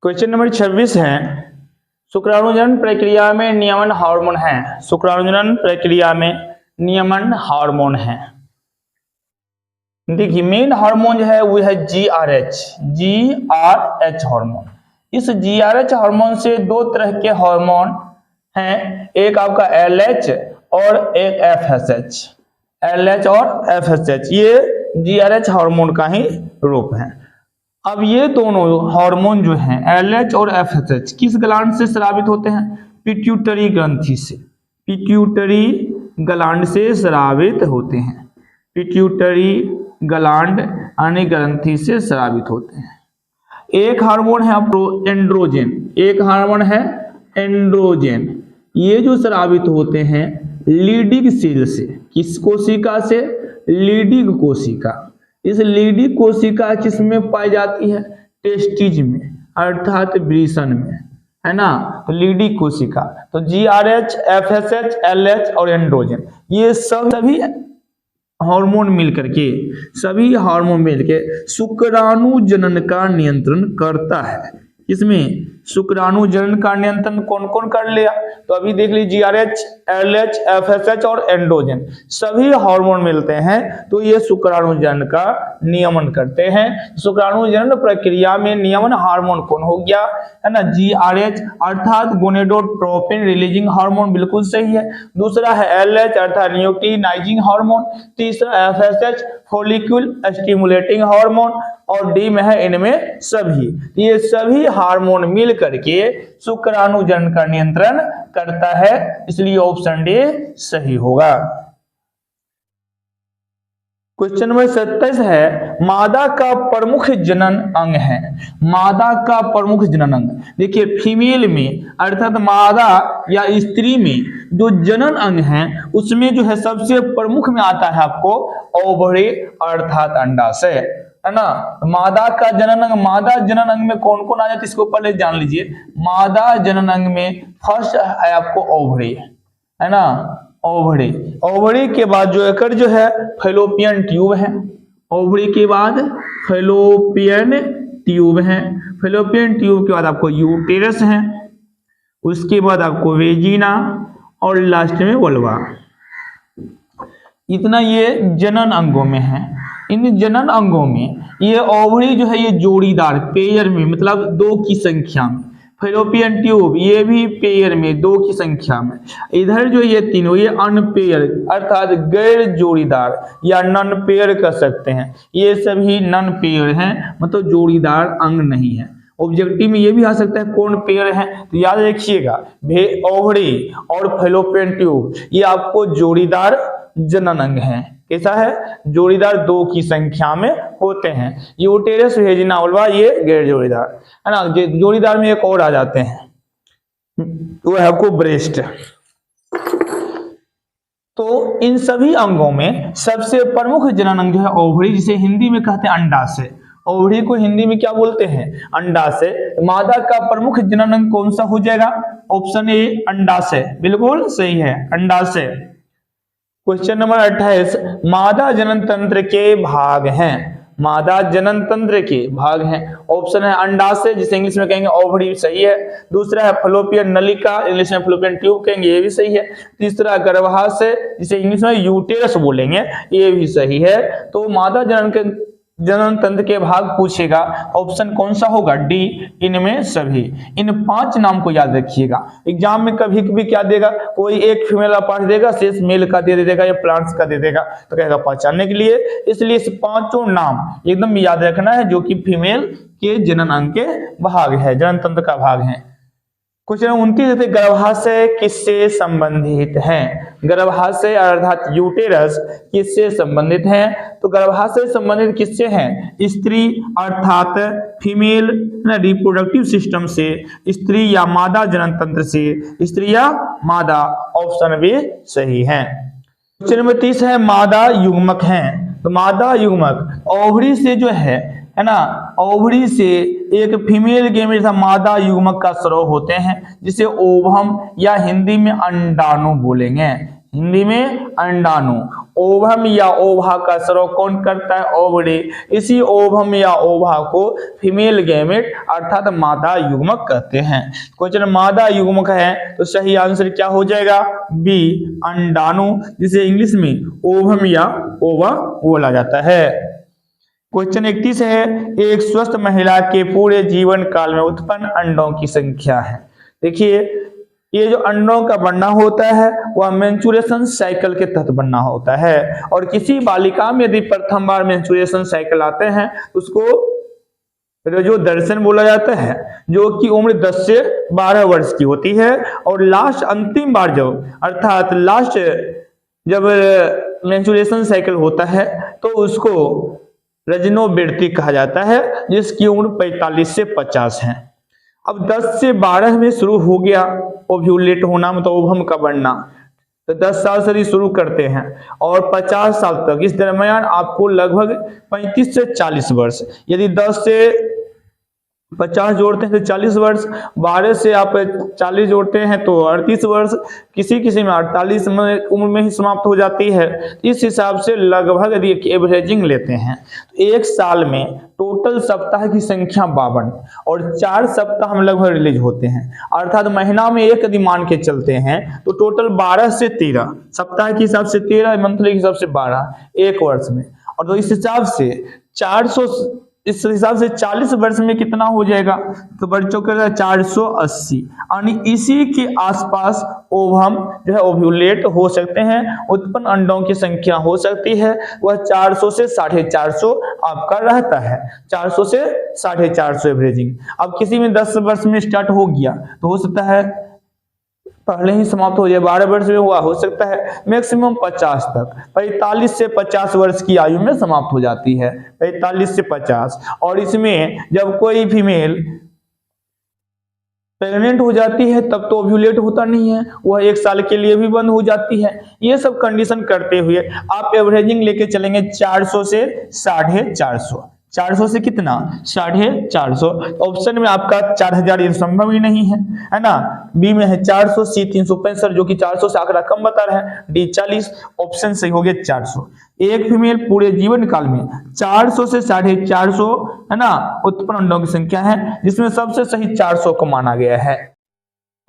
Question number 26 है, शुक्राणुजनन प्रक्रिया में नियमन हार्मोन है। शुक्राणुजनन प्रक्रिया में नियमन हार्मोन है। देखिए मेन हार्मोन जो है वो है जीआरएच हार्मोन। इस जीआरएच हार्मोन से दो तरह के हार्मोन हैं, एक आपका एलएच और एक एफएसएच। एलएच और एफएसएच ये जीआरएच हार्मोन का ही रूप है। अब ये दोनों हार्मोन जो हैं एलएच और एफएसएच किस ग्लैंड से स्रावित होते हैं? पिट्यूटरी ग्रंथि से। पिट्यूटरी ग्लैंड से स्रावित होते हैं। पिट्यूटरी ग्लैंड यानी ग्रंथि से स्रावित होते हैं। एक हार्मोन है आपको एंड्रोजन, एक हार्मोन है एंड्रोजन। ये जो स्रावित होते हैं लीडिंग सेल से। किस कोशिका से? लीडिंग कोशिका। इस लीडिंग कोशिका किसमें पाई जाती है? टेस्टिज में अर्थात वृषण में, है ना। तो लीडिंग कोशिका, तो जीआरएच, एफएसएच, एलएच और एंड्रोजन ये सभी हार्मोन मिलकर शुक्राणु जनन का नियंत्रण करता है। इसमें शुक्राणु जनन का नियंत्रण कौन कौन कर लिया? तो अभी देख लीजिए जीआरएच, एलएच, एफएसएच और एंड्रोजन सभी हार्मोन मिलते हैं तो ये शुक्राणु जनन का नियमन करते हैं। शुक्राणु जनन प्रक्रिया में नियमन हार्मोन कौन हो गया? है ना, जीआरएच अर्थात गोनेडोट्रोपिन रिलीजिंग हार्मोन, बिल्कुल सही है। दूसरा है एलएच अर्थात ल्यूटिनाइजिंग हार्मोन। तीसरा एफएसएच फॉलिक्यूल स्टिमुलेटिंग हार्मोन और डी में है इनमें सभी। ये सभी हार्मोन मिल करके शुक्राणु जनन का नियंत्रण करता है, इसलिए ऑप्शन डी सही होगा। क्वेश्चन नंबर 27 है, मादा का प्रमुख जनन अंग है। मादा का प्रमुख जनन अंग, देखिए फीमेल में अर्थात मादा या स्त्री में जो जनन अंग है उसमें जो है सबसे प्रमुख में आता है आपको ओवरी अर्थात अंडाशय, है ना। मादा का जनन अंग, मादा जनन अंग में कौन कौन आ जाता है इसको पहले जान लीजिए। मादा जनन अंग में फर्स्ट है आपको ओवरी, है ना, ओवरी। ओवरी के बाद जो एकड़ जो है फैलोपियन ट्यूब है। ओवरी के बाद फैलोपियन ट्यूब है। फैलोपियन ट्यूब के बाद आपको यूटेरस है, उसके बाद आपको वेजिना और लास्ट में वल्वा। इतना ये जनन अंगों में है। इन जनन अंगों में ये ओवरी जो है ये जोड़ीदार पेयर में, मतलब दो की संख्या में। फैलोपियन ट्यूब ये भी पेयर में दो की संख्या में। इधर जो ये तीनों ये अनपेयर अर्थात गैर जोड़ीदार या नॉन पेयर कर सकते हैं। ये सभी नॉन पेयर हैं, मतलब जोड़ीदार अंग नहीं है। ऑब्जेक्टिव में ये भी आ सकता है कौन पेयर है, तो याद रखिएगा ओवरी और फैलोपियन ट्यूब ये आपको जोड़ीदार जनन अंग है। कैसा है? जोड़ीदार दो की संख्या में होते हैं। यूटेरस, वेजिना, वल्वा ये गैर जोड़ीदार, है ना। जोड़ीदार में एक और आ जाते हैं, वो है आपको ब्रेस्ट। तो इन सभी अंगों में सबसे प्रमुख जनन अंग जो है ओवरी, जिसे हिंदी में कहते हैं अंडाशय। ओवरी को हिंदी में क्या बोलते हैं? अंडाशय। मादा का प्रमुख जनन अंग कौन सा हो जाएगा? ऑप्शन ए अंडाशय, बिल्कुल सही है, अंडाशय। क्वेश्चन नंबर 28, मादा जनन तंत्र के भाग हैं। मादा जनन तंत्र के भाग हैं। ऑप्शन है अंडाशय, जिसे इंग्लिश में कहेंगे ओवरी, सही है। दूसरा है फैलोपियन नलिका, इंग्लिश में फैलोपियन ट्यूब कहेंगे, ये भी सही है। तीसरा गर्भाशय, जिसे इंग्लिश में यूटेरस बोलेंगे, ये भी सही है। तो मादा जनन तंत्र के भाग पूछेगा, ऑप्शन कौन सा होगा? डी, इनमें सभी। इन 5 नाम को याद रखिएगा। एग्जाम में कभी कभी क्या देगा, कोई एक फीमेल पार्ट देगा, शेष मेल का दे देगा या प्लांट्स का दे देगा, तो कहेगा पहचानने के लिए। इसलिए इस 5 नाम एकदम याद रखना है जो कि फीमेल के जनन अंग के भाग है, जनन तंत्र का भाग है। क्वेश्चन 29, गर्भाशय किससे संबंधित है? गर्भाशय अर्थात यूटेरस किससे संबंधित है? तो गर्भाशय संबंधित किससे है? स्त्री अर्थात फीमेल रिप्रोडक्टिव सिस्टम से, स्त्री या मादा जनन तंत्र से, स्त्री या मादा, ऑप्शन भी सही है। क्वेश्चन नंबर 30 है, मादा युग्मक है। तो मादा युग्मक ओवरी से जो है ना, ओवरी से एक फीमेल गेमेट मादा युग्मक का स्राव होते हैं, जिसे ओवम या हिंदी में अंडाणु बोलेंगे। हिंदी में अंडाणु। ओवम या ओवा का स्राव कौन करता है? ओवरी। इसी ओवम या ओवा को फीमेल गैमेट अर्थात मादा युग्मक कहते हैं। क्वेश्चन मादा युग्मक है तो सही आंसर क्या हो जाएगा? बी, अंडाणु, जिसे इंग्लिश में ओवम या ओवा बोला जाता है। क्वेश्चन 31 है, एक स्वस्थ महिला के पूरे जीवन काल में उत्पन्न अंडों की संख्या है। देखिए, ये जो अंडों का बनना होता है वह मेंस्ट्रुएशन साइकिल के तहत बनना होता है, और किसी बालिका में यदि प्रथम बार मेंस्ट्रुएशन साइकिल आते हैं उसको रजोदर्शन बोला जाता है, जो कि उम्र 10 से 12 वर्ष की होती है। और लास्ट अंतिम बार अर्थात लास्ट जब मेंस्ट्रुएशन साइकिल होता है तो उसको रजनोवृत्ति कहा जाता है, जिसकी उम्र 45 से 50 है। अब 10 से 12 में शुरू हो गया ओव्यूलेट होना, मतलब ओवम का बनना, तो 10 साल से ही शुरू करते हैं और 50 साल तक, इस दरमियान आपको लगभग 35 से 40 वर्ष, यदि 10 से 50 जोड़ते हैं तो 40 वर्ष, 12 से आप 40 जोड़ते हैं तो 38 वर्ष, किसी किसी में 48 में उम्र में ही समाप्त हो जाती है। इस हिसाब से लगभग यदि एवरेजिंग लेते हैं तो एक साल में टोटल सप्ताह की संख्या 52 और 4 सप्ताह हम लगभग रिलीज होते हैं, अर्थात महीना में एक यदि मान के चलते हैं तो टोटल 12 से 13 सप्ताह के हिसाब से 13, मंथली के हिसाब से 12 एक वर्ष में। और तो इस हिसाब से 400, इस हिसाब से 40 वर्ष में कितना हो जाएगा? तो बच्चों का 480, यानी इसी के आसपास ओवम जो है ओव्यूलेट हो सकते हैं, उत्पन्न अंडों की संख्या हो सकती है वह 400 से 450 आपका रहता है, 400 से 450 एवरेजिंग। अब किसी में 10 वर्ष में स्टार्ट हो गया तो हो सकता है पहले ही समाप्त हो जाए, 12 वर्ष में हुआ हो सकता है मैक्सिमम 50 तक, 45 से 50 वर्ष की आयु में समाप्त हो जाती है, 45 से 50। और इसमें जब कोई फीमेल प्रेग्नेंट हो जाती है तब तो ओव्यूलेट होता नहीं है, वह 1 साल के लिए भी बंद हो जाती है। ये सब कंडीशन करते हुए आप एवरेजिंग लेके चलेंगे 400 से 450, 400 से कितना? 450। ऑप्शन में आपका 4000 ये संभव ही नहीं है ना। बी में है 400, सी 365 जो कि 400 से आंकड़ा कम बता रहा है, डी 40, ऑप्शन सही हो गया 400। एक फीमेल पूरे जीवन काल में 400 से 450 है ना उत्पन्न अंडों की संख्या है, जिसमें सबसे सही 400 को माना गया है।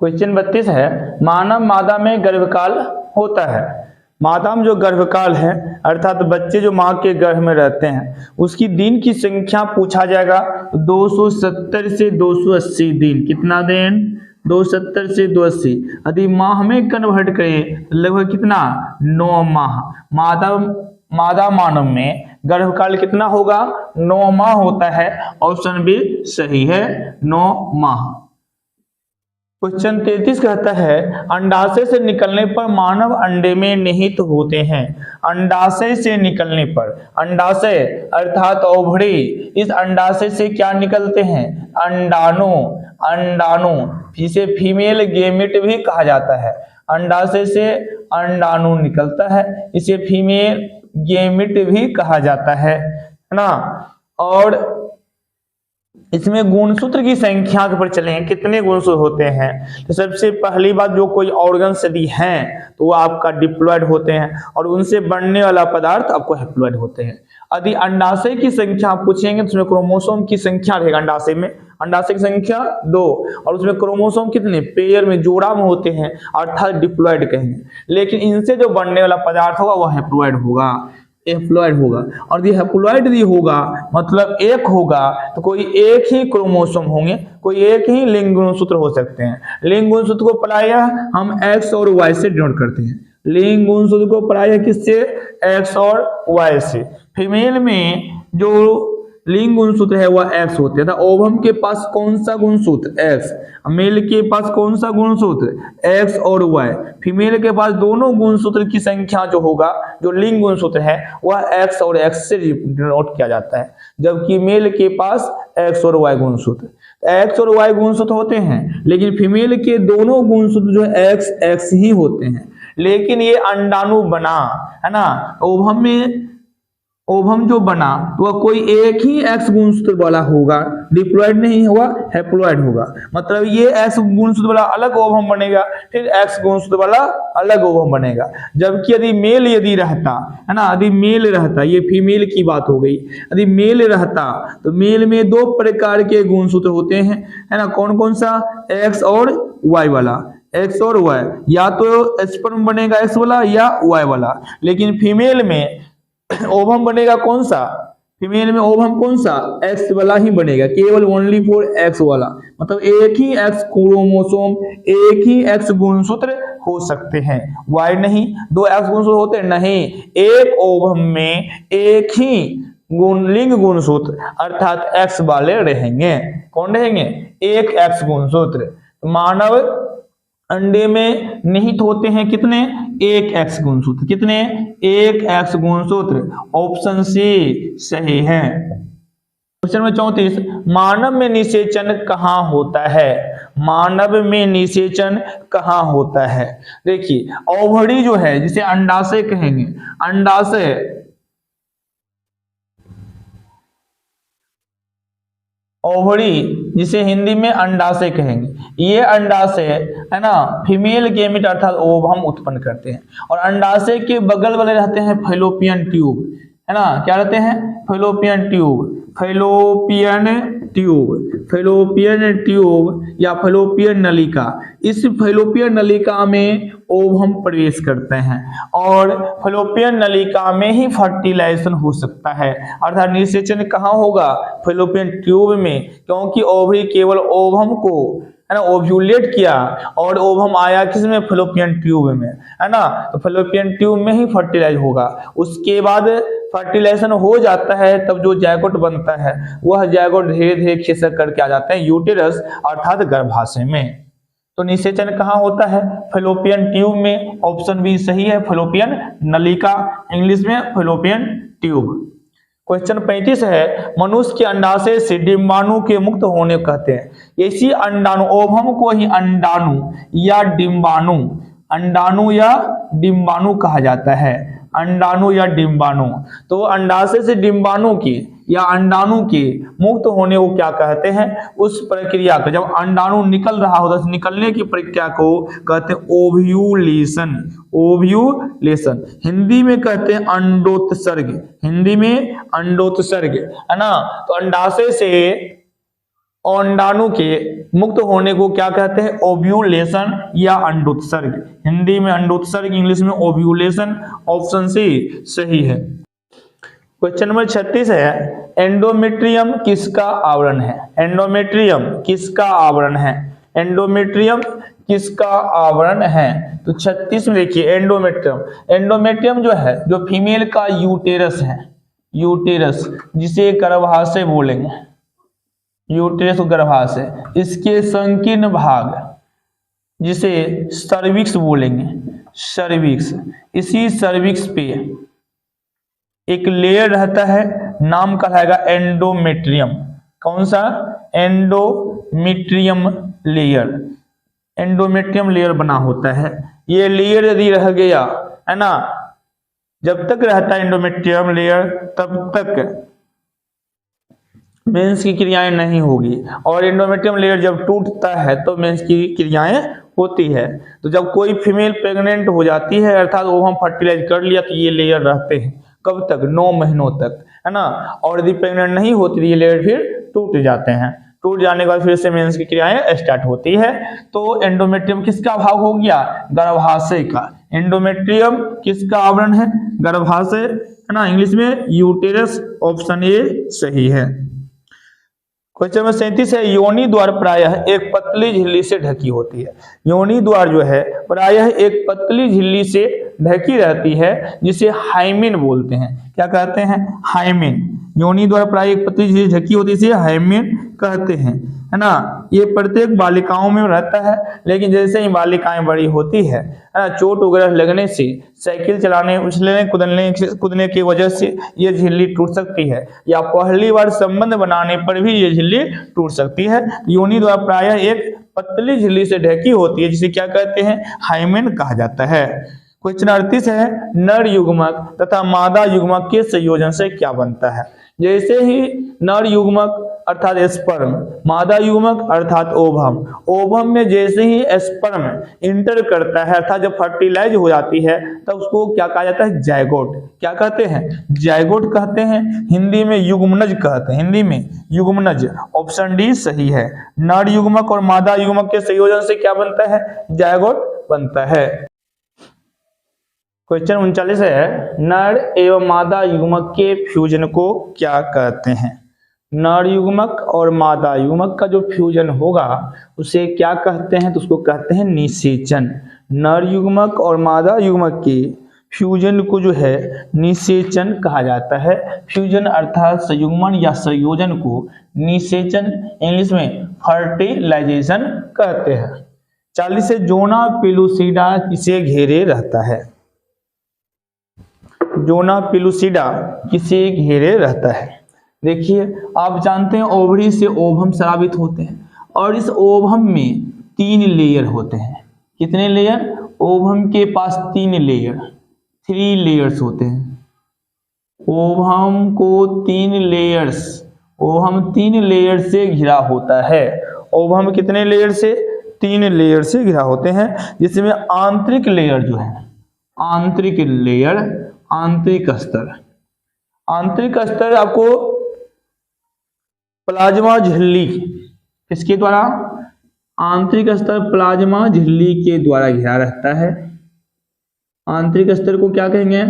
क्वेश्चन 32 है, मानव मादा में गर्भकाल होता है। मादा में जो गर्भकाल है अर्थात बच्चे जो मां के गर्भ में रहते हैं उसकी दिन की संख्या पूछा जाएगा। 270 से 280 दिन, कितना दिन? 270 से 280। यदि माह में कन्वर्ट करें लगभग कितना? 9 माह। मादा मानव में गर्भकाल कितना होगा? 9 माह होता है, ऑप्शन बी सही है, 9 माह। क्वेश्चन 33 कहता है, अंडाशय से निकलने पर मानव अंडे में निहित होते हैं। अंडाशय से निकलने पर, अंडाशय अर्थात ओवरी, इस अंडाशय से क्या निकलते हैं? अंडाणु। अंडाणु जिसे फीमेल गैमेट भी कहा जाता है, अंडाशय से अंडाणु निकलता है, इसे फीमेल गैमेट भी कहा जाता है ना। और इसमें गुणसूत्र की संख्या के पर चलें, कितने गुणसूत्र होते हैं? तो सबसे पहली बात, जो कोई ऑर्गन्स यदि हैं तो वो आपका डिप्लॉयड होते हैं और उनसे बनने वाला पदार्थ आपको हैप्लॉयड होते हैं। यदि अंडाशय की संख्या पूछेंगे तो उसमें क्रोमोसोम की संख्या रहेगा। अंडाशय में अंडाशय की संख्या 2 और उसमें क्रोमोसोम कितने? पेयर में, जोड़ा में होते हैं, अर्थात डिप्लॉयड कहेंगे। लेकिन इनसे जो बनने वाला पदार्थ होगा वह हैप्लॉयड होगा, हैप्लॉयड होगा। और ये हैप्लॉयड भी होगा मतलब एक होगा तो कोई एक ही क्रोमोसोम होंगे, कोई एक ही लिंग गुणसूत्र हो सकते हैं। लिंग गुणसूत्र को प्रायः हम एक्स और वाई से डिनोट करते हैं। लिंग गुणसूत्र को प्रायः किससे? एक्स और वाई से। फीमेल में जो लिंग गुणसूत्र है वह एक्स होते हैं। ओवम के पास कौन सा गुणसूत्र? एक्स। मेल के पास कौन सा गुणसूत्र? एक्स और वाई। फीमेल के पास दोनों गुणसूत्र की संख्या जो होगा, जो लिंग गुणसूत्र है वह एक्स और एक्स से डिनोट किया जाता है, जबकि मेल के पास एक्स और वाई गुणसूत्र। एक्स और वाई गुणसूत्र होते हैं, लेकिन फीमेल के दोनों गुणसूत्र जो एक्स एक्स ही होते हैं। लेकिन ये अंडाणु बना है ना, ओवम में ओवम जो बना तो वह कोई एक ही एक्स गुणसूत्र वाला होगा, डिप्लॉयड नहीं होगा, हैप्लॉयड होगा। मतलब ये एक्स गुणसूत्र वाला अलग ओवम बनेगा, फिर एक्स गुणसूत्र वाला अलग ओवम बनेगा। जबकि यदि मेल यदि रहता है ना, यदि मेल रहता, ये फीमेल की बात हो गई, यदि मेल रहता तो मेल में दो प्रकार के गुणसूत्र होते हैं, है ना, कौन कौन सा, एक्स और वाई वाला, एक्स और वाई, या तो स्पर्म बनेगा एक्स वाला या वाई वाला। लेकिन फीमेल में ओवम बनेगा कौन सा, फीमेल में ओवम कौन सा, एक्स वाला ही बनेगा, केवल ओनली फॉर एक्स वाला। मतलब एक ही एक्स क्रोमोसोम, एक ही एक्स गुणसूत्र हो सकते हैं, वाई नहीं। दो एक्स गुणसूत्र होते नहीं, एक ओवम में एक ही लिंग गुणसूत्र अर्थात एक्स वाले रहेंगे। कौन रहेंगे, एक एक्स गुणसूत्र। मानव अंडे में निहित होते हैं कितने, एक एक्स गुणसूत्र, कितने, एक एक्स गुणसूत्र। ऑप्शन सी सही है। क्वेश्चन नंबर 34, मानव में निषेचन कहाँ होता है, मानव में निषेचन कहाँ होता है। देखिए ओवरी जो है जिसे अंडाशय कहेंगे, अंडाशय, ओवरी जिसे हिंदी में अंडाशय कहेंगे, ये अंडाशय है ना फीमेल गेमिट अर्थात ओवम उत्पन्न करते हैं। और अंडाशय के बगल वाले रहते हैं फैलोपियन ट्यूब, है ना, क्या रहते हैं, fallopian tube, fallopian tube, fallopian tube या फैलोपियन नलिका। इस फैलोपियन नलिका में ओवम प्रवेश करते हैं और फैलोपियन नलिका में ही फर्टिलाइजेशन हो सकता है। अर्थात निषेचन कहाँ होगा, फैलोपियन ट्यूब में, क्योंकि ओवरी केवल ओवम को है ना ओव्यूलेट किया और ओवम आया किसमें, फैलोपियन ट्यूब में, है ना। तो फैलोपियन ट्यूब में ही फर्टिलाइज होगा। उसके बाद फर्टिलाइजेशन हो जाता है, तब जो जायगोट बनता है वह जायगोट धीरे धीरे खिसक करके आ जाते हैं यूटेरस अर्थात गर्भाशय में। तो निषेचन कहाँ होता है, फैलोपियन ट्यूब में। ऑप्शन बी सही है, फैलोपियन नलिका, इंग्लिश में फैलोपियन ट्यूब। क्वेश्चन 35 है, मनुष्य के अंडाशय से डिंबाणु के मुक्त होने को कहते हैं। इसी अंडाणु, ओवम को ही अंडाणु या डिंबाणु, अंडाणु या डिंबाणु कहा जाता है, अंडाणु या डिंबाणु। तो अंडाशय से डिंबाणु की या अंडाणु के मुक्त होने को क्या कहते हैं, उस प्रक्रिया को, जब अंडाणु निकल रहा होता है निकलने की प्रक्रिया को कहते हैं ओव्यूलेशन, ओव्यूलेशन। हिंदी में कहते हैं अंडोत्सर्ग, हिंदी में अंडोत्सर्ग, है ना। तो अंडाशय से अंडाणु के मुक्त होने को क्या कहते हैं, ओव्यूलेशन या अंडोत्सर्ग। हिंदी में अंडोत्सर्ग, इंग्लिश में ओव्यूलेशन। ऑप्शन सी सही है। क्वेश्चन नंबर 36 है, एंडोमेट्रियम किसका आवरण है, एंडोमेट्रियम किसका आवरण है, एंडोमेट्रियम किसका आवरण है। तो 36 में देखिए एंडोमेट्रियम, एंडोमेट्रियम जो है जो फीमेल का यूटेरस है, यूटेरस जिसे गर्भाशय बोलेंगे, यूटेरस गर्भाशय, इसके संकीर्ण भाग जिसे सर्विक्स बोलेंगे, सर्विक्स, इसी सर्विक्स पे एक लेयर रहता है, नाम कहलाएगा एंडोमेट्रियम। कौन सा, एंडोमेट्रियम लेयर, एंडोमेट्रियम लेयर बना होता है। ये लेयर यदि रह गया, है ना, जब तक रहता है एंडोमेट्रियम लेयर तब तक मेंस की क्रियाएं नहीं होगी, और एंडोमेट्रियम लेयर जब टूटता है तो मेंस की क्रियाएं होती है। तो जब कोई फीमेल प्रेग्नेंट हो जाती है अर्थात वो हम फर्टिलाइज कर लिया तो ये लेयर रहते हैं कब तक, 9 महीनों तक, है ना। और यदि प्रेग्नेंट नहीं होती तो ये लेयर फिर टूट जाते हैं, टूट जाने के बाद फिर से मेंस की क्रियाएं स्टार्ट होती है। तो एंडोमेट्रियम किसका भाग हो गया, गर्भाशय का। एंडोमेट्रियम किसका आवरण है, गर्भाशय, है ना, इंग्लिश में यूटेरस। ऑप्शन ए सही है। क्वेश्चन नंबर 37 है, योनि द्वार प्रायः एक पतली झिल्ली से ढकी होती है। योनि द्वार जो है प्रायः एक पतली झिल्ली से ढकी रहती है जिसे हाइमेन बोलते हैं। क्या कहते हैं, हाइमेन। योनि द्वार प्रायः एक पतली झिल्ली ढकी होती है इसे हाइमेन कहते हैं, है ना। ये प्रत्येक बालिकाओं में रहता है, लेकिन जैसे ही बालिकाएं बड़ी होती है ना, चोट वगैरह लगने से, साइकिल चलाने, उछलने कूदने की वजह से ये झिल्ली टूट सकती है, या पहली बार संबंध बनाने पर भी ये झिल्ली टूट सकती है। योनि द्वार प्रायः एक पतली झिल्ली से ढकी होती है जिसे क्या कहते हैं, हाइमेन कहा जाता है। क्वेश्चन 38 है, नर युग्मक तथा मादा युग्मक के संयोजन से क्या बनता है। जैसे ही नर युग्मक अर्थात स्पर्म, मादा युग्मक अर्थात ओवम, ओवम में जैसे ही स्पर्म इंटर करता है अर्थात जब फर्टिलाइज हो जाती है तब उसको क्या कहा जाता है, जायगोट। क्या कहते हैं, जायगोट कहते हैं। हिंदी में युग्मनज कहते हैं, हिंदी में युग्मनज। ऑप्शन डी सही है। नर युग्मक और मादा युग्मक के संयोजन से क्या बनता है, जायगोट बनता है। क्वेश्चन 39 है, नर एवं मादा युग्मक के फ्यूजन को क्या कहते हैं। नर युग्मक और मादा युग्मक का जो फ्यूजन होगा उसे क्या कहते हैं, तो उसको कहते हैं निषेचन। नर युग्मक और मादा युग्मक के फ्यूजन को जो है निषेचन कहा जाता है। फ्यूजन अर्थात संयुग्मन या संयोजन को निषेचन, इंग्लिश में फर्टिलाइजेशन कहते हैं। 40 से जोना पेलुसिडा किसे घेरे रहता है। जोना पेलुसिडा किसे घेरे रहता है। देखिए आप जानते हैं ओवरी से ओवम स्रावित होते हैं और इस ओवम में 3 लेयर होते हैं। कितने लेयर, ओवम के पास 3 लेयर, 3 लेयर्स होते हैं। ओवम को 3 लेयर्स, ओवम 3 लेयर से घिरा होता है। ओवम कितने लेयर से, 3 लेयर से घिरा होते हैं, जिसमें आंतरिक लेयर जो है, आंतरिक लेयर, आंतरिक स्तर, आंतरिक स्तर आपको प्लाज्मा झिल्ली किसके द्वारा, आंतरिक स्तर प्लाज्मा झिल्ली के द्वारा घिरा रहता है। आंतरिक स्तर को क्या कहेंगे,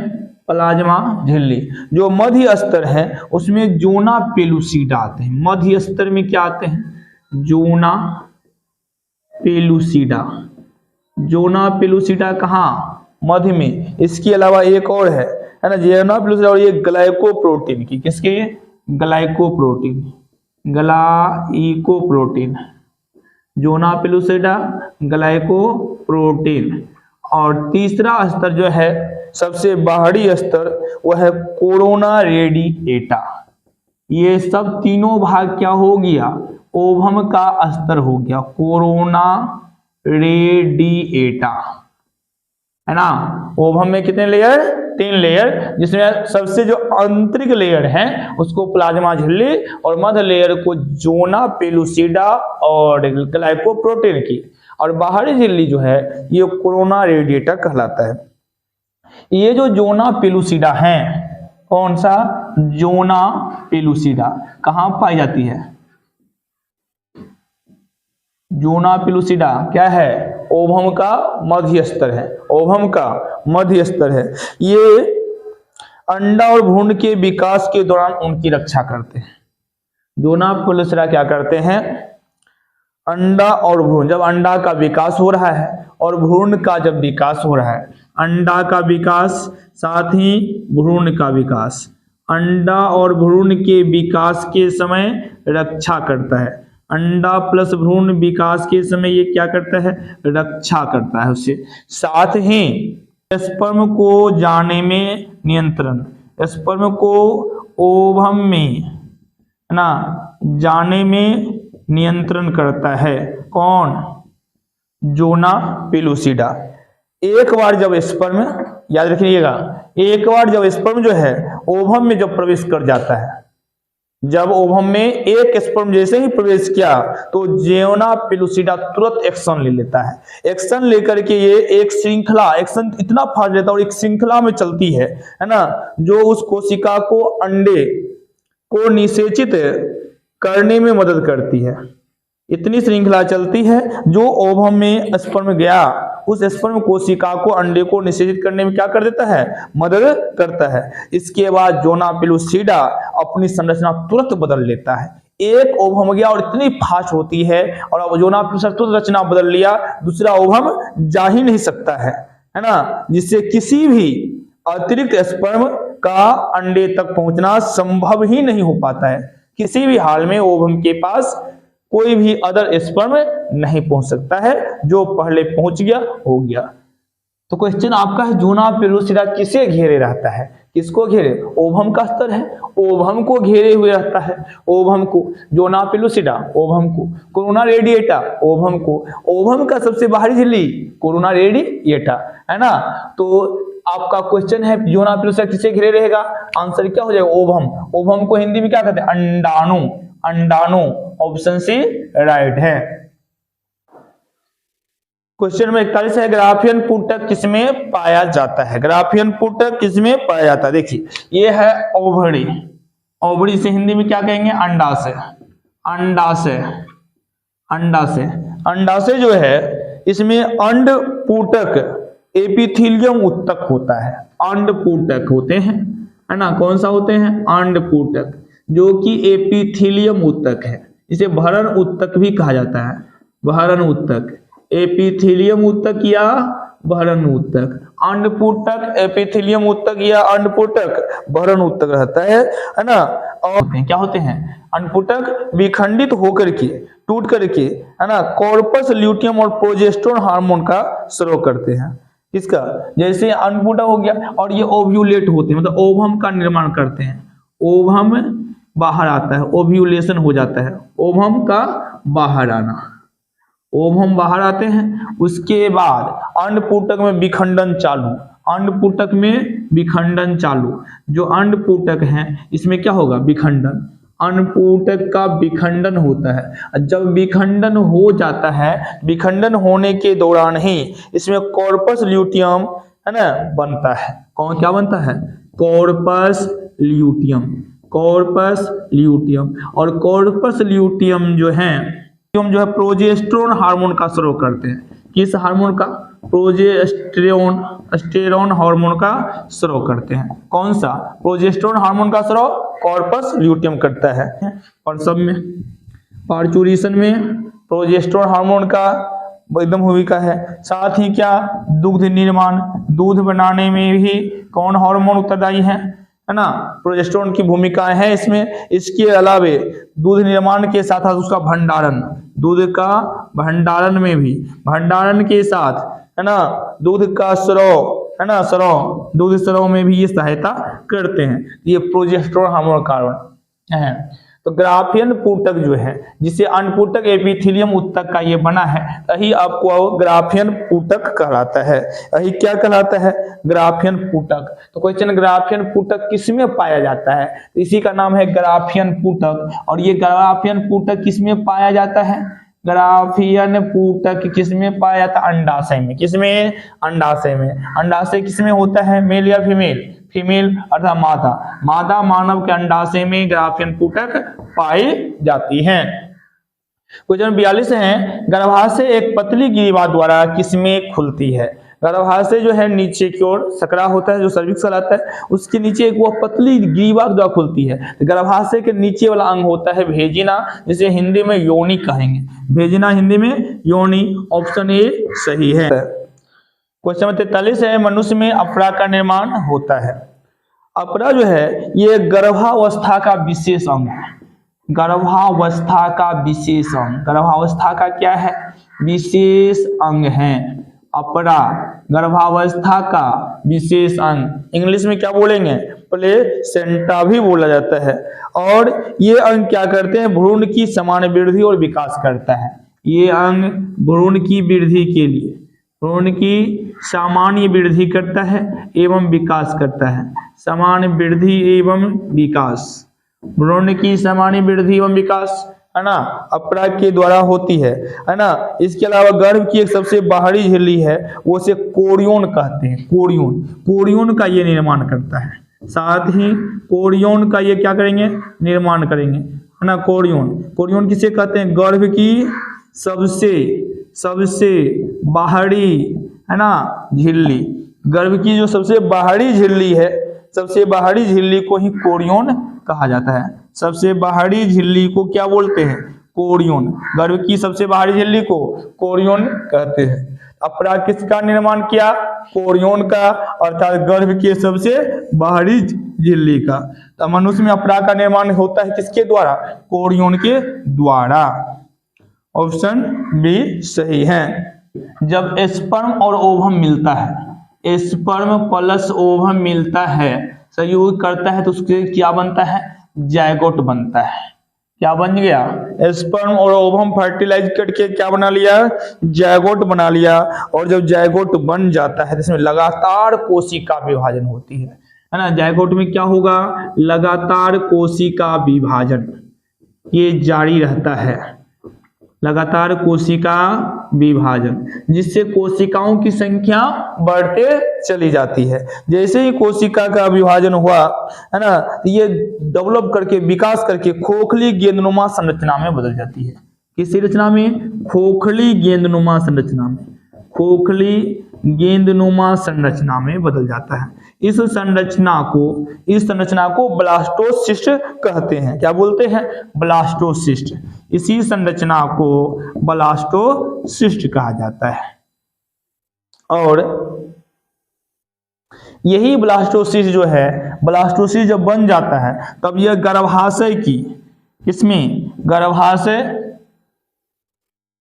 प्लाज्मा झिल्ली। जो मध्य स्तर है उसमें जोना पेलुसिडा आते हैं। मध्य स्तर में क्या आते हैं, जोना पेलुसिडा। जोना पेलुसिडा कहाँ, मध्य में। इसके अलावा एक और है ना, जोना पेलुसिडा, और ये ग्लाइकोप्रोटीन की, किसके, glycoprotein, glycoprotein. Zona pellucida, glycoprotein. और तीसरा स्तर जो है सबसे बाहरी स्तर वह है कोरोना रेडिएटा। ये सब तीनों भाग क्या हो गया, ओवम का स्तर हो गया, कोरोना रेडिएटा, है ना। ओवम में कितने लेयर, 3 लेयर, जिसमें सबसे जो आंतरिक लेयर है उसको प्लाज्मा झिल्ली और मध्य लेयर को जोना पेलुसिडा और ग्लाइकोप्रोटीन की, और बाहरी झिल्ली जो है ये कोरोना रेडिएटा कहलाता है। ये जो जोना पेलुसिडा है, कौन सा, जोना पेलुसिडा, कहाँ पाई जाती है। जोना पेलुसिडा क्या है, ओवम का मध्य स्तर है, ओवम का मध्य स्तर है। ये अंडा और भ्रूण के विकास के दौरान उनकी रक्षा करते हैं। जोना पेलुसिडा क्या करते हैं, अंडा और भ्रूण, जब अंडा का विकास हो रहा है और भ्रूण का जब विकास हो रहा है, अंडा का विकास साथ ही भ्रूण का विकास, अंडा और भ्रूण के विकास के समय रक्षा करता है। अंडा प्लस भ्रूण विकास के समय ये क्या करता है, रक्षा करता है उससे। साथ ही स्पर्म को जाने में नियंत्रण, स्पर्म को ओवम में, है ना, जाने में नियंत्रण करता है। कौन, जोना पेलुसिडा। एक बार जब स्पर्म, याद रखिएगा, एक बार जब स्पर्म जो है ओवम में जब प्रवेश कर जाता है, जब ओवम में एक स्पर्म जैसे ही प्रवेश किया तो जोना पेलुसिडा तुरंत एक्शन ले लेता है। एक्शन लेकर के ये एक श्रृंखला, एक्शन इतना फाड़ लेता है और एक श्रृंखला में चलती है ना, जो उस कोशिका को अंडे को निषेचित करने में मदद करती है। इतनी श्रृंखला चलती है जो ओवम में स्पर्म गया, उस स्पर्म कोशिका को अंडे को निषेचित करने में क्या कर देता है, मदद करता है। इसके बाद जोना पेलुसिडा अपनी संरचना तुरंत बदल लेता है। एक ओवम गया और इतनी फास्ट होती है, और अब जोना पेलुसिडा तुरंत रचना बदल लिया, दूसरा ओवम जा ही नहीं सकता है ना, जिससे किसी भी अतिरिक्त स्पर्म का अंडे तक पहुंचना संभव ही नहीं हो पाता है। किसी भी हाल में ओवम के पास कोई भी अदर स्पर्म नहीं पहुंच सकता है, जो पहले पहुंच गया हो गया। तो क्वेश्चन आपका है, जोना पेलुसिडा किसे घेरे रहता है, किसको घेरे? ओवम का स्तर है, ओवम को घेरे हुए रहता है, ओवम को। जोना पेलुसिडा ओवम को, कोरोना रेडिएटा ओवम को, ओवम का सबसे बाहरी झिल्ली कोरोना रेडिएटा, है ना। तो आपका क्वेश्चन है जोना पेलुसिडा किसे घेरे रहेगा? आंसर क्या हो जाएगा? ओवम। ओवम को हिंदी में क्या कहते हैं? अंडाणु। अंडाणु, ऑप्शन सी राइट है। क्वेश्चन नंबर 41 है, ग्राफियन पुटक किसमें पाया जाता है? ग्राफियन पुटक किसमें पाया जाता है? देखिए ये है ओवरी, ओवरी से हिंदी में क्या कहेंगे? अंडाशय। अंडाशय, अंडाशय, अंडाशय जो है इसमें अंड पुटक एपिथेलियम उत्तक होता है। अंड पुटक होते हैं, है ना। कौन सा होते हैं? अंड पुटक, जो कि एपिथेलियम उत्तक है। इसे भरण उत्तक भी कहा जाता है। भरण उत्तक, एपिथेलियम उत्तक या भरण उत्तक। अंडपुटक एपिथेलियम उत्तक या अंडपुटक भरण उत्तक रहता है ना। और क्या होते हैं? अंडपुटक विखंडित होकर के, टूट करके, है ना, कॉर्पस ल्यूटियम और प्रोजेस्टेरोन हार्मोन का स्राव करते हैं। किसका? जैसे अंडपुटक हो गया और ये ओव्यूलेट होते हैं, मतलब ओवम का निर्माण करते हैं। ओवम बाहर आता है, ओव्यूलेशन हो जाता है, ओवम का बाहर आना, ओवम बाहर आते हैं। उसके बाद अंडपुटक में विखंडन चालू, अंडपुटक में विखंडन चालू। जो अंडपुटक है इसमें क्या होगा? विखंडन। अंडपुटक का विखंडन होता है। जब विखंडन हो जाता है, विखंडन होने के दौरान ही इसमें कॉर्पस ल्यूटियम, है ना, बनता है। कौन क्या बनता है? Corpus luteum, corpus luteum. और कॉर्पस ल्यूटियम जो है प्रोजेस्टेरोन हार्मोन का स्राव करते हैं। किस हार्मोन का? प्रोजेस्टेरोन हार्मोन का स्राव करते हैं। कौन सा? प्रोजेस्टेरोन हार्मोन का स्राव कॉर्पस ल्यूटियम करता है। और सब में पार्चुरेशन में प्रोजेस्टेरोन हार्मोन का एकदम भूमिका है। साथ ही क्या? दुग्ध निर्माण, दूध बनाने में भी कौन हार्मोन उत्तरदायी है ना? प्रोजेस्टेरोन की भूमिका है इसमें। इसके अलावे दूध निर्माण के साथ साथ उसका भंडारण, दूध का भंडारण में भी, भंडारण के साथ, है ना, दूध का स्राव, है ना, स्राव, दूध स्राव में भी ये सहायता करते हैं। ये प्रोजेस्टेरोन हार्मोन कारण है। तो ग्राफियन पुटक जो है, जिसे अंडपुटक एपिथेलियम उत्तक का ये बना है, यही आपको ग्राफियन पुटक कहलाता है। यही क्या कहलाता है? ग्राफियन पुटक। तो क्वेश्चन, ग्राफियन पुटक किसमें पाया जाता है? इसी का नाम है ग्राफियन पुटक। और ये ग्राफियन पुटक किसमें पाया जाता है? ग्राफियन पुटक किसमें पाया जाता है? अंडाशय में। किसमें? अंडाशय में। अंडाशय किसमें होता है? मेल या फीमेल? फीमेल अर्थात मादा। मादा मानव के अंडाशय में ग्राफियन पुटक पाई जाती हैं। क्वेश्चन 42 है, गर्भाशय एक पतली गिरिवा द्वारा किसमें खुलती है? गर्भाशय जो है नीचे की ओर सकरा होता है, जो सर्विक्स कहलाता है, उसके नीचे एक वो पतली ग्रीवा द्वारा खुलती है। गर्भाशय के नीचे वाला अंग होता है भेजिना, जिसे हिंदी में योनि कहेंगे। भेजिना हिंदी में योनि, ऑप्शन ए सही है। क्वेश्चन नंबर 43 है, मनुष्य में अपरा का निर्माण होता है। अपरा जो है ये गर्भावस्था का विशेष अंग है। गर्भावस्था का विशेष अंग, गर्भावस्था का क्या है? विशेष अंग है अपरा, गर्भावस्था का विशेष अंग। इंग्लिश में क्या बोलेंगे? प्लेसेंटा भी बोला जाता है। और ये अंग क्या करते हैं? भ्रूण की समान वृद्धि और विकास करता है। ये अंग भ्रूण की वृद्धि के लिए, भ्रूण की सामान्य वृद्धि करता है एवं विकास करता है। समान वृद्धि एवं विकास, भ्रूण की सामान्य वृद्धि एवं विकास, है ना, अपरा के द्वारा होती है ना। इसके अलावा गर्भ की एक सबसे बाहरी झिल्ली है, वो से कोरियन कहते हैं। कोरियन, कोरियन का ये निर्माण करता है। साथ ही कोरियन का ये क्या करेंगे? निर्माण करेंगे, है ना। कोरियन, कोरियन किसे कहते हैं? गर्भ की सबसे बाहरी, है ना, झिल्ली। गर्भ की जो सबसे बाहरी झिल्ली है, सबसे बाहरी झिल्ली को ही कोरियन कहा जाता है। सबसे बाहरी झिल्ली को क्या बोलते हैं? कोरियन। गर्भ की सबसे बाहरी झिल्ली को कोरियन कहते हैं। अपरा किसका निर्माण किया? कोरियन का, अर्थात गर्भ के सबसे बाहरी झिल्ली का। तो मनुष्य में अपरा का निर्माण होता है किसके द्वारा? कोरियन के द्वारा। ऑप्शन बी सही है। जब स्पर्म और ओवम मिलता है, स्पर्म प्लस ओवम मिलता है, सहयोग करता है तो उससे क्या बनता है, जायगोट बनता है। क्या बन गया, स्पर्म और ओवम फर्टिलाइज करके क्या बना लिया, जायगोट बना लिया। और जब जायगोट बन जाता है तो इसमें लगातार कोशिका विभाजन होती है ना। जायगोट में क्या होगा, लगातार कोशिका विभाजन ये जारी रहता है, लगातार कोशिका विभाजन, जिससे कोशिकाओं की संख्या बढ़ते चली जाती है। जैसे ही कोशिका का विभाजन हुआ है ना, ये डेवलप करके विकास करके खोखली गेंदनुमा संरचना में बदल जाती है। किस रचना में, खोखली गेंदनुमा संरचना में, खोखली गेंदनुमा संरचना में बदल जाता है। इस संरचना को ब्लास्टोसिस्ट कहते हैं। क्या बोलते हैं, ब्लास्टोसिस्ट। इसी संरचना को ब्लास्टोसिस्ट कहा जाता है। और यही ब्लास्टोसिस्ट जो है, ब्लास्टोसिस्ट जब बन जाता है तब यह गर्भाशय की, इसमें गर्भाशय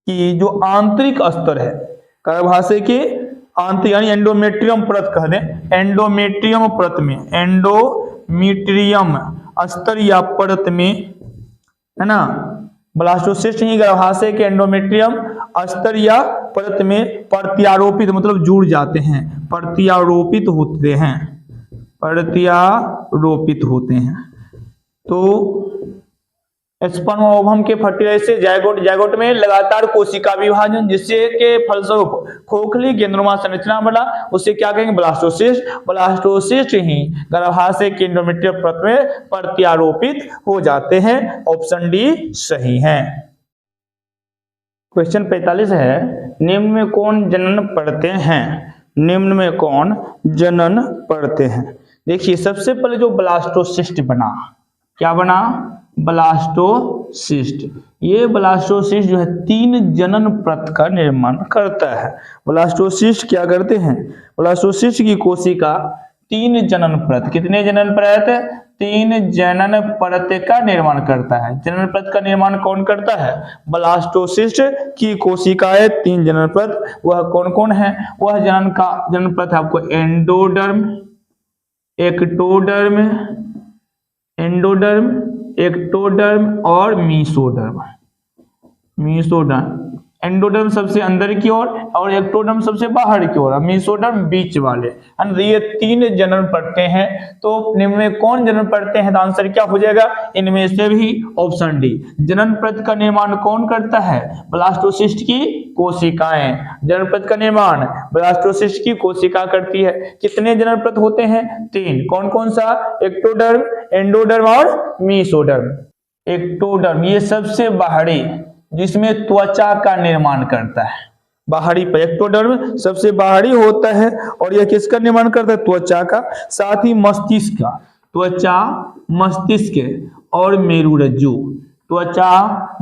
की जो आंतरिक स्तर है, गर्भाशय के आंतरिक यानी एंडोमेट्रियम परत कह दें, एंडोमेट्रियम परत में, एंडोमेट्रियम स्तर या परत में, है ना, ब्लास्टोसिस्ट ही गर्भाशय के एंडोमेट्रियम स्तर या परत में प्रत्यारोपित मतलब जुड़ जाते हैं, प्रत्यारोपित होते हैं, प्रत्यारोपित होते हैं। तो स्पर्म और ओवम के फर्टिलाइज से जायगोट में लगातार कोशिका विभाजन, जिससे के फलस्वरूप खोखली गेंदनुमा संरचना बना, उससे क्या कहेंगे, ब्लास्टोसिस्ट। ब्लास्टोसिस्ट ही गर्भाशय के एंडोमेट्रियम परत में प्रत्यारोपित हो जाते हैं। ऑप्शन डी सही है। क्वेश्चन 45 है, निम्न में कौन जनन पढ़ते हैं, निम्न में कौन जनन पढ़ते हैं। देखिए सबसे पहले जो ब्लास्टोसिस्ट बना, क्या बना, ब्लास्टोसिस्ट। ये ब्लास्टोसिस्ट जो है 3 जनन परत का निर्माण करता है। ब्लास्टोसिस्ट क्या करते हैं, ब्लास्टोसिस्ट की कोशिका 3 जनन परत, कितने जनन परत, 3 जनन परत का निर्माण करता है। जनन परत का निर्माण कौन करता है, ब्लास्टोसिस्ट की कोशिकाएं 3 जनन परत। वह कौन कौन है, वह जनन परत है आपको एंडोडर्म, एक्टोडर्म, एक्टोडर्म और मीसोडर्म। एंडोडर्म सबसे अंदर की ओर और एक्टोडर्म सबसे बाहर की ओर, मीसोडर्म बीच वाले। ये 3 जनन परतें हैं। तो निम्न में कौन जनन परतें हैं, तो आंसर क्या हो जाएगा, इनमें से भी ऑप्शन डी। जनन परत का निर्माण कौन करता है, ब्लास्टोसिस्ट की कोशिकाएं। जनन परत का निर्माण ब्लास्टोसिस्ट की कोशिका करती है। कितने जनन परत होते हैं, 3। कौन कौन सा, एक्टोडर्म, एंडोडर्म और मीसोडर्म। एक्टोडर्म ये सबसे बाहरी, जिसमें त्वचा का निर्माण करता है, बाहरी पर एक्टोडर्म सबसे बाहरी होता है। और यह किसका निर्माण करता है, त्वचा का, साथ ही मस्तिष्क का, त्वचा, मस्तिष्क और मेरुरज्जु। त्वचा,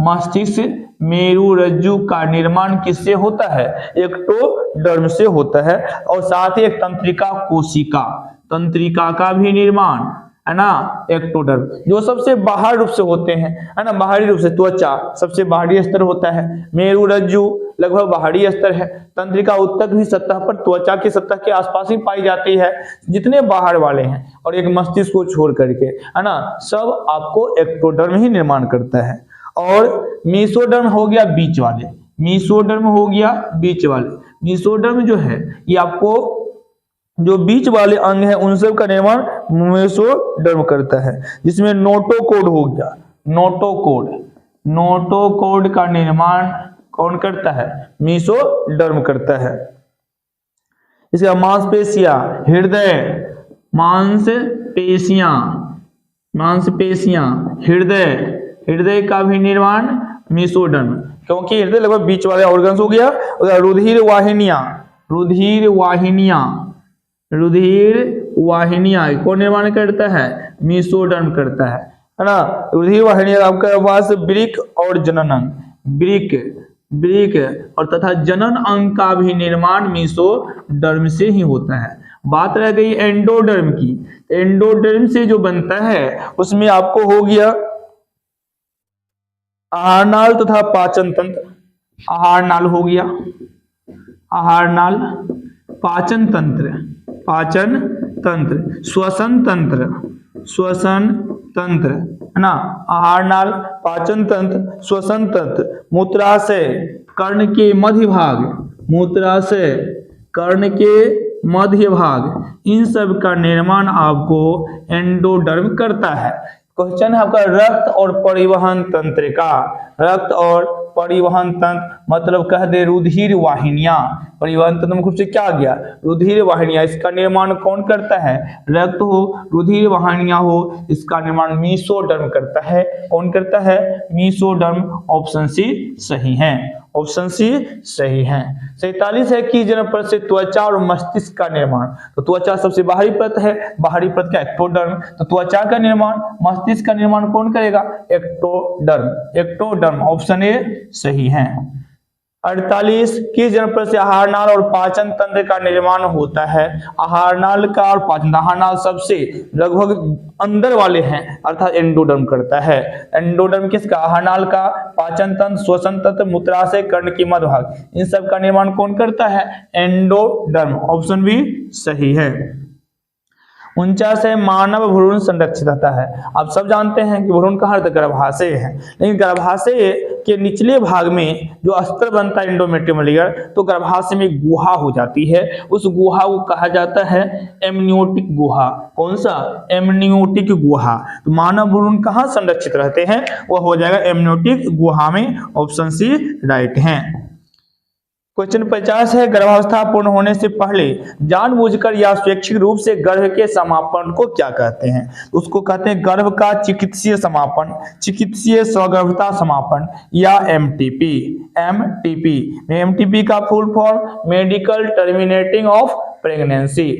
मस्तिष्क, मेरुरज्जु का निर्माण किससे होता है, एक्टोडर्म से होता है। और साथ ही एक तंत्रिका कोशिका, तंत्रिका का भी निर्माण, है ना, एक्टोडर्म, जो सबसे बाहर रूप से होते हैं, है ना, बाहरी रूप से। त्वचा सबसे बाहरी स्तर होता है, मेरुरज्जु लगभग बाहरी स्तर है, तंत्रिका उत्तक भी सतह पर त्वचा की सतह के आसपास ही पाई जाती है, जितने बाहर वाले हैं, और एक मस्तिष्क को छोड़ करके, है ना, सब आपको एक्टोडर्म ही निर्माण करता है। और मीसोडर्म हो गया बीच वाले, मीसोडर्म हो गया बीच वाले। मीसोडर्म जो है ये आपको जो बीच वाले अंग हैं उन सब का निर्माण मेसोडर्म करता है, जिसमें नोटोकोड हो गया, नोटोकोड, नोटोकोड का निर्माण कौन करता है, मेसोडर्म करता है। इसका मांसपेशियां, हृदय, मांसपेशियां, मांसपेशियां, हृदय का भी निर्माण मेसोडर्म, क्योंकि हृदय लगभग बीच वाले ऑर्गन्स हो गया। रुधिर वाहिनियां, रुधिर वाहिनियां, रुधिर वाहिनियां को निर्माण करता है, मेसोडर्म करता है ना। रुधिर वाहिनियां आपके पास वृक्क और जनन अंग, वृक्क और तथा जनन अंग का भी निर्माण मेसोडर्म से ही होता है। बात रह गई एंडोडर्म की। एंडोडर्म से जो बनता है उसमें आपको हो गया आहारनाल तथा पाचन तंत्र, आहारनाल हो गया, आहारनाल, पाचन तंत्र, पाचन तंत्र, श्वसन तंत्र है ना, आहार नाल, पाचन तंत्र, श्वसन तंत्र, मूत्राशय, कर्ण के मध्य भाग, मूत्राशय, कर्ण के मध्य भाग, इन सब का निर्माण आपको एंडोडर्म करता है। क्वेश्चन है आपका रक्त और परिवहन तंत्र का, रक्त और परिवहन तंत्र मतलब कह दे रुधिर वाहिनियां, परिवहन तंत्र मुख्य रूप से क्या आ गया, रुधिर वाहिनियां, इसका निर्माण कौन करता है, रक्त हो, रुधिर वाहिनियां हो, इसका निर्माण मीसोडर्म करता है। कौन करता है, मीसोडर्म। ऑप्शन सी सही है, ऑप्शन सी सही है। 47 है कि जन्म पर से त्वचा और मस्तिष्क का निर्माण, तो त्वचा सबसे बाहरी परत है, बाहरी परत का एक्टोडर्म, तो त्वचा का निर्माण, मस्तिष्क का निर्माण कौन करेगा, एक्टोडर्म, एक्टोडर्म, ऑप्शन ए सही है। 48 किस जन्म पर से आहार नाल और पाचन तंत्र का निर्माण होता है, आहार नाल का और पाचन, आहार नाल सबसे लगभग अंदर वाले हैं अर्थात एंडोडर्म करता है। एंडोडर्म किसका, आहार नाल का, पाचन तंत्र, श्वसन तंत्र, मूत्राशय, कर्ण की मध्य भाग, इन सब का निर्माण कौन करता है, एंडोडर्म, ऑप्शन बी सही है। 49 है मानव भ्रूण संरक्षित रहता है। आप सब जानते हैं कि भ्रूण कहाँ रहता है, गर्भाशय है, लेकिन गर्भाशय के निचले भाग में जो अस्तर बनता है एंडोमेट्रियम लेयर, तो गर्भाशय में गुहा हो जाती है, उस गुहा को कहा जाता है एमनियोटिक गुहा। कौन सा, एमनियोटिक गुहा। तो मानव भ्रूण कहाँ संरक्षित रहते हैं, वह हो जाएगा एमनियोटिक गुहा में, ऑप्शन सी राइट है। क्वेश्चन 50 है गर्भावस्था पूर्ण होने से पहले जानबूझकर या स्वैच्छिक रूप से गर्भ के समापन को क्या कहते हैं, उसको कहते हैं गर्भ का चिकित्सीय समापन, चिकित्सीय सगर्भता समापन, या एमटीपी। एमटीपी का full form medical terminating of pregnancy.